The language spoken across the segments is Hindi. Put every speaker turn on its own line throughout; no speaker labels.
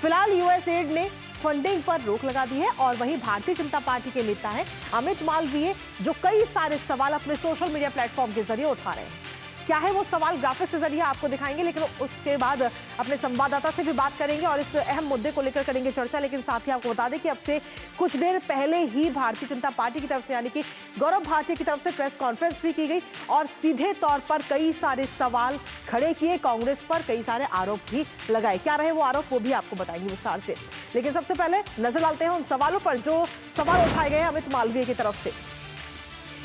फिलहाल यूएसएड ने फंडिंग पर रोक लगा दी है और वहीं भारतीय जनता पार्टी के नेता हैं अमित मालवीय, जो कई सारे सवाल अपने सोशल मीडिया प्लेटफॉर्म के जरिए उठा रहे हैं। क्या है वो सवाल, ग्राफिक्स के जरिए आपको दिखाएंगे, लेकिन उसके बाद अपने संवाददाता से भी बात करेंगे और इस अहम मुद्दे को लेकर करेंगे चर्चा। लेकिन साथ ही आपको बता दें कि अब से कुछ देर पहले ही भारतीय जनता पार्टी की तरफ से, यानी कि गौरव भाटिया की तरफ से प्रेस कॉन्फ्रेंस भी की गई और सीधे तौर पर कई सारे सवाल खड़े किए, कांग्रेस पर कई सारे आरोप भी लगाए। क्या रहे वो आरोप, वो भी आपको बताएंगे विस्तार से। लेकिन सबसे पहले नजर डालते हैं उन सवालों पर जो सवाल उठाए गए हैं अमित मालवीय की तरफ से।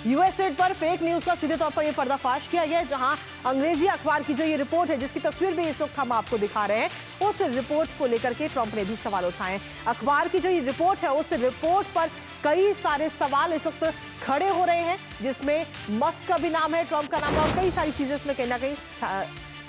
यूएसएड पर फेक न्यूज का सीधे तौर पर यह पर्दाफाश किया गया है, जहां अंग्रेजी अखबार की जो ये रिपोर्ट है, जिसकी तस्वीर भी इस वक्त हम आपको दिखा रहे हैं, उस रिपोर्ट को लेकर के ट्रंप ने भी सवाल उठाए हैं। अखबार की जो ये रिपोर्ट है, उस रिपोर्ट पर कई सारे सवाल इस वक्त खड़े हो रहे हैं, जिसमें मस्क का भी नाम है, ट्रंप का नाम है और कई सारी चीजें इसमें कहीं ना कहीं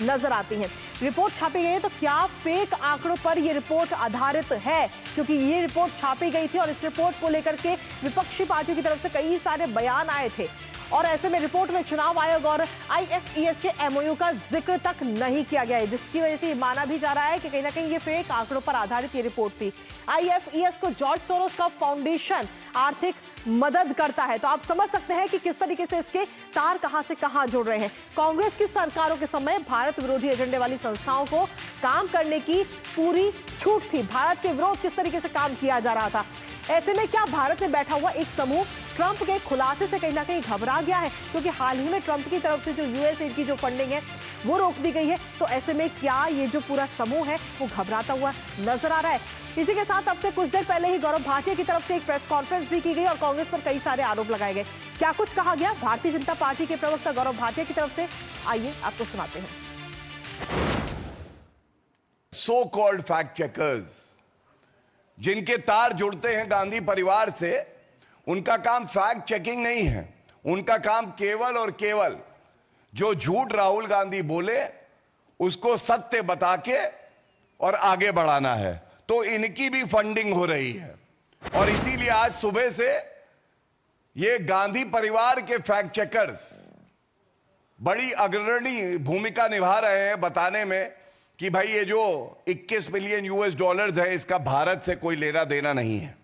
नजर आती हैं। रिपोर्ट छापी गई है, तो क्या फेक आंकड़ों पर यह रिपोर्ट आधारित है? क्योंकि ये रिपोर्ट छापी गई थी और इस रिपोर्ट को लेकर के विपक्षी पार्टियों की तरफ से कई सारे बयान आए थे और ऐसे में रिपोर्ट में चुनाव आयोग और आईएफईएस के एमओयू का जिक्र तक नहीं किया गया है, जिसकी वजह से माना भी जा रहा है कि कहीं ना कहीं ये फेक आंकड़ों पर आधारित ये रिपोर्ट थी। आईएफईएस को जॉर्ज सोरोस का फाउंडेशन आर्थिक मदद करता है, तो आप समझ सकते हैं कि किस तरीके से इसके तार कहां से कहां जुड़ रहे हैं। कांग्रेस की सरकारों के समय भारत विरोधी एजेंडे वाली संस्थाओं को काम करने की पूरी छूट थी। भारत के विरोध किस तरीके से काम किया जा रहा था। ऐसे में क्या भारत में बैठा हुआ एक समूह ट्रंप के खुलासे से कहीं ना कहीं घबरा गया है? क्योंकि हाल ही में ट्रंप की तरफ से जो यूएसएड की जो फंडिंग है वो रोक दी गई है, तो ऐसे में क्या ये जो पूरा समूह है वो घबराता हुआ नजर आ रहा है? इसी के साथ अब से कुछ देर पहले ही गौरव भाटिया की तरफ से एक प्रेस कॉन्फ्रेंस भी की गई और कांग्रेस पर कई सारे आरोप लगाए गए। क्या कुछ कहा गया भारतीय जनता पार्टी के प्रवक्ता गौरव भाटिया की तरफ से, आइए आपको सुनाते हैं।
सो कॉल्ड फैक्ट चेकर्स, जिनके तार जुड़ते हैं गांधी परिवार से, उनका काम फैक्ट चेकिंग नहीं है। उनका काम केवल और केवल जो झूठ राहुल गांधी बोले उसको सत्य बता के और आगे बढ़ाना है। तो इनकी भी फंडिंग हो रही है और इसीलिए आज सुबह से ये गांधी परिवार के फैक्ट चेकर्स बड़ी अग्रणी भूमिका निभा रहे हैं बताने में कि भाई ये जो 21 मिलियन यूएस डॉलर्स है, इसका भारत से कोई लेना देना नहीं है।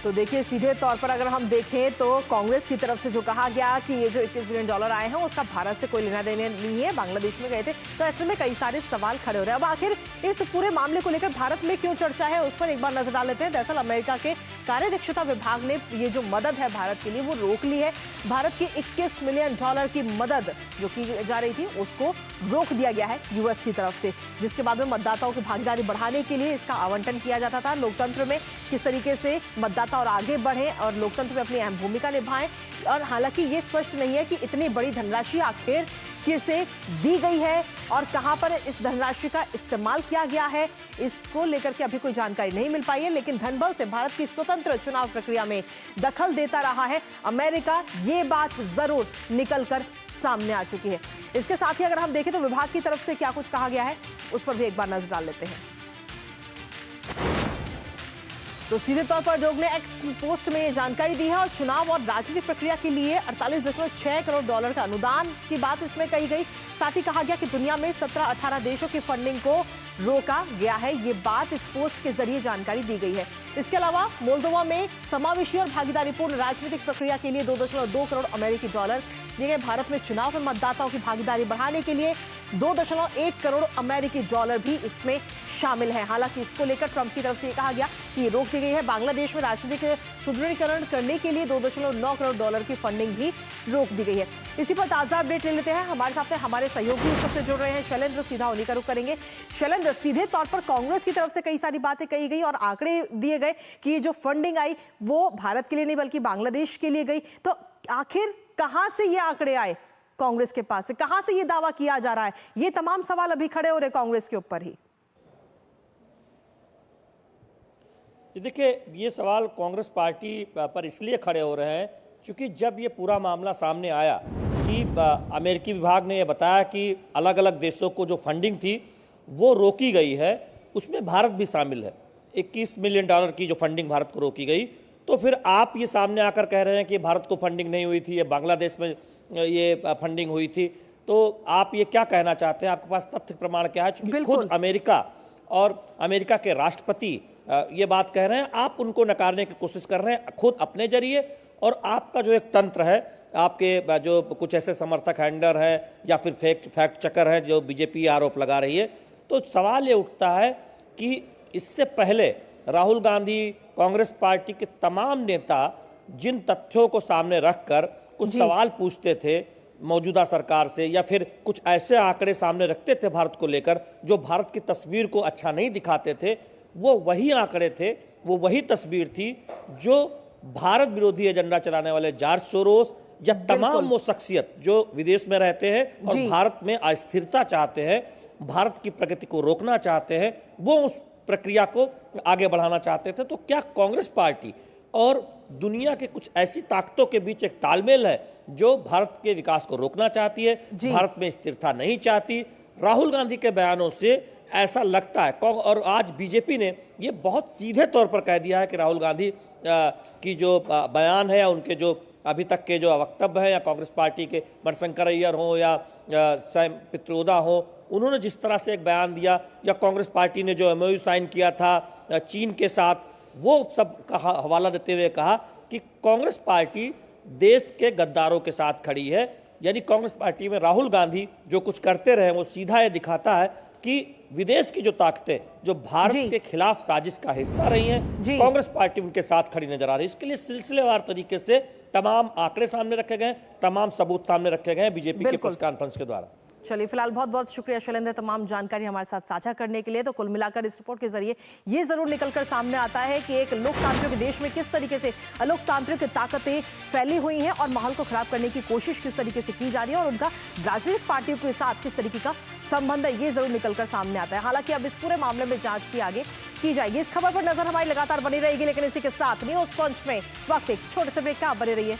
तो देखिए, सीधे तौर पर अगर हम देखें तो कांग्रेस की तरफ से जो कहा गया कि ये जो 21 मिलियन डॉलर आए हैं उसका भारत से कोई लेना देना नहीं है, बांग्लादेश में गए थे, तो ऐसे में कई सारे सवाल खड़े हो रहे हैं। अब आखिर इस पूरे मामले को लेकर भारत में क्यों चर्चा है, उस पर एक बार नजर डाल लेते हैं। दरअसल अमेरिका के कार्यदक्षता विभाग ने ये जो मदद है भारत के लिए वो रोक ली है। भारत की 21 मिलियन डॉलर की मदद जो की जा रही थी उसको रोक दिया गया है यूएस की तरफ से, जिसके बाद में मतदाताओं की भागीदारी बढ़ाने के लिए इसका आवंटन किया जाता था। लोकतंत्र में किस तरीके से मतदाता और आगे बढ़े और लोकतंत्र में अपनी अहम भूमिका निभाएं। और हालांकि ये स्पष्ट नहीं है कि इतनी बड़ी धनराशि आखिर किसे दी गई है और कहां पर इस धनराशि का इस्तेमाल किया गया है, इसको लेकर के अभी कोई जानकारी नहीं मिल पाई है। लेकिन धनबल से भारत की स्वतंत्र चुनाव प्रक्रिया में दखल देता रहा है अमेरिका, ये बात जरूर निकलकर सामने आ चुकी है। इसके साथ ही अगर हम देखें तो विभाग की तरफ से क्या कुछ कहा गया है उस पर भी एक बार नजर डाल लेते हैं। तो सीधे तौर पर आयोग ने एक्स पोस्ट में ये जानकारी दी है और चुनाव और राजनीतिक प्रक्रिया के लिए 48.6 करोड़ डॉलर का अनुदान की बात इसमें कही गई। साथ ही कहा गया कि दुनिया में 17-18 देशों की फंडिंग को रोका गया है, ये बात इस पोस्ट के जरिए जानकारी दी गई है। इसके अलावा मोल्दोवा में समावेशी और भागीदारीपूर्ण राजनीतिक प्रक्रिया के लिए 2.2 करोड़ अमेरिकी डॉलर दिए गए। भारत में चुनाव में मतदाताओं की भागीदारी बढ़ाने के लिए 2.1 करोड़ अमेरिकी डॉलर भी इसमें शामिल है। हालांकि इसको लेकर ट्रंप की तरफ से कहा गया कि ये रोक दी गई है। बांग्लादेश में राजनीतिक सुदृढ़ीकरण करने के लिए 2.9 करोड़ डॉलर की फंडिंग भी रोक दी गई है। इसी पर ताजा अपडेट ले लेते हैं। हमारे साथ हमारे सहयोगी इस वक्त जुड़ रहे हैं, शैलेंद्र, सीधा उन्हीं का रुख करेंगे। शैलेंद्र, सीधे तौर पर कांग्रेस की तरफ से कई सारी बातें कही गई और आंकड़े दिए गए कि ये जो फंडिंग आई वो भारत के लिए नहीं बल्कि बांग्लादेश के लिए गई, तो आखिर कहां से ये आंकड़े आए कांग्रेस के पास से, कहां से ये दावा किया जा रहा है? ये तमाम सवाल अभी खड़े हो रहे कांग्रेस के ऊपर ही।
देखिए, ये सवाल कांग्रेस पार्टी पर इसलिए खड़े हो रहे हैं क्योंकि जब ये पूरा मामला सामने आया कि अमेरिकी विभाग ने यह बताया कि अलग अलग देशों को जो फंडिंग थी वो रोकी गई है, उसमें भारत भी शामिल है। 21 मिलियन डॉलर की जो फंडिंग भारत को रोकी गई, तो फिर आप ये सामने आकर कह रहे हैं कि भारत को फंडिंग नहीं हुई थी, ये बांग्लादेश में ये फंडिंग हुई थी। तो आप ये क्या कहना चाहते हैं, आपके पास तथ्य प्रमाण क्या है? चूंकि
बिल्कुल।
खुद अमेरिका और अमेरिका के राष्ट्रपति ये बात कह रहे हैं, आप उनको नकारने की कोशिश कर रहे हैं खुद अपने जरिए, और आपका जो एक तंत्र है, आपके जो कुछ ऐसे समर्थक हैंडलर हैं या फिर फैक्ट चेकर हैं जो बीजेपी आरोप लगा रही है। तो सवाल ये उठता है कि इससे पहले राहुल गांधी, कांग्रेस पार्टी के तमाम नेता जिन तथ्यों को सामने रखकर कुछ सवाल पूछते थे मौजूदा सरकार से, या फिर कुछ ऐसे आंकड़े सामने रखते थे भारत को लेकर जो भारत की तस्वीर को अच्छा नहीं दिखाते थे, वो वही आंकड़े थे, वो वही तस्वीर थी जो भारत विरोधी एजेंडा चलाने वाले जॉर्ज सोरोस या तमाम वो शख्सियत जो विदेश में रहते हैं और भारत में अस्थिरता चाहते हैं, भारत की प्रगति को रोकना चाहते हैं, वो उस प्रक्रिया को आगे बढ़ाना चाहते थे। तो क्या कांग्रेस पार्टी और दुनिया के कुछ ऐसी ताकतों के बीच एक तालमेल है जो भारत के विकास को रोकना चाहती है, भारत में स्थिरता नहीं चाहती? राहुल गांधी के बयानों से ऐसा लगता है, और आज बीजेपी ने ये बहुत सीधे तौर पर कह दिया है कि राहुल गांधी की जो बयान है या उनके जो अभी तक के जो वक्तव्य है, या कांग्रेस पार्टी के मणिशंकर अय्यर हों या सैम पित्रोदा हों, उन्होंने जिस तरह से एक बयान दिया, या कांग्रेस पार्टी ने जो एमओयू साइन किया था चीन के साथ, वो सब का हवाला देते हुए कहा कि कांग्रेस पार्टी देश के गद्दारों के साथ खड़ी है। यानी कांग्रेस पार्टी में राहुल गांधी जो कुछ करते रहे वो सीधा ये दिखाता है कि विदेश की जो ताकतें जो भारत के खिलाफ साजिश का हिस्सा रही हैं, कांग्रेस पार्टी उनके साथ खड़ी नजर आ रही है। इसके लिए सिलसिलेवार तरीके से तमाम आंकड़े सामने रखे गए, तमाम सबूत सामने रखे गए बीजेपी के प्रेस कॉन्फ्रेंस के द्वारा।
चलिए, फिलहाल बहुत बहुत शुक्रिया शैलेंद्र, तमाम जानकारी हमारे साथ साझा करने के लिए। तो कुल मिलाकर इस रिपोर्ट के जरिए ये जरूर निकलकर सामने आता है कि एक लोकतांत्रिक देश में किस तरीके से अलोकतांत्रिक ताकतें फैली हुई हैं और माहौल को खराब करने की कोशिश किस तरीके से की जा रही है, और उनका राजनीतिक पार्टियों के साथ किस तरीके का संबंध है, ये जरूर निकलकर सामने आता है। हालांकि अब इस पूरे मामले में जांच भी आगे की जाएगी। इस खबर पर नजर हमारी लगातार बनी रहेगी, लेकिन इसी के साथ न्यूज पंच में वक्त एक छोटे से ब्रेक का, बने रहिए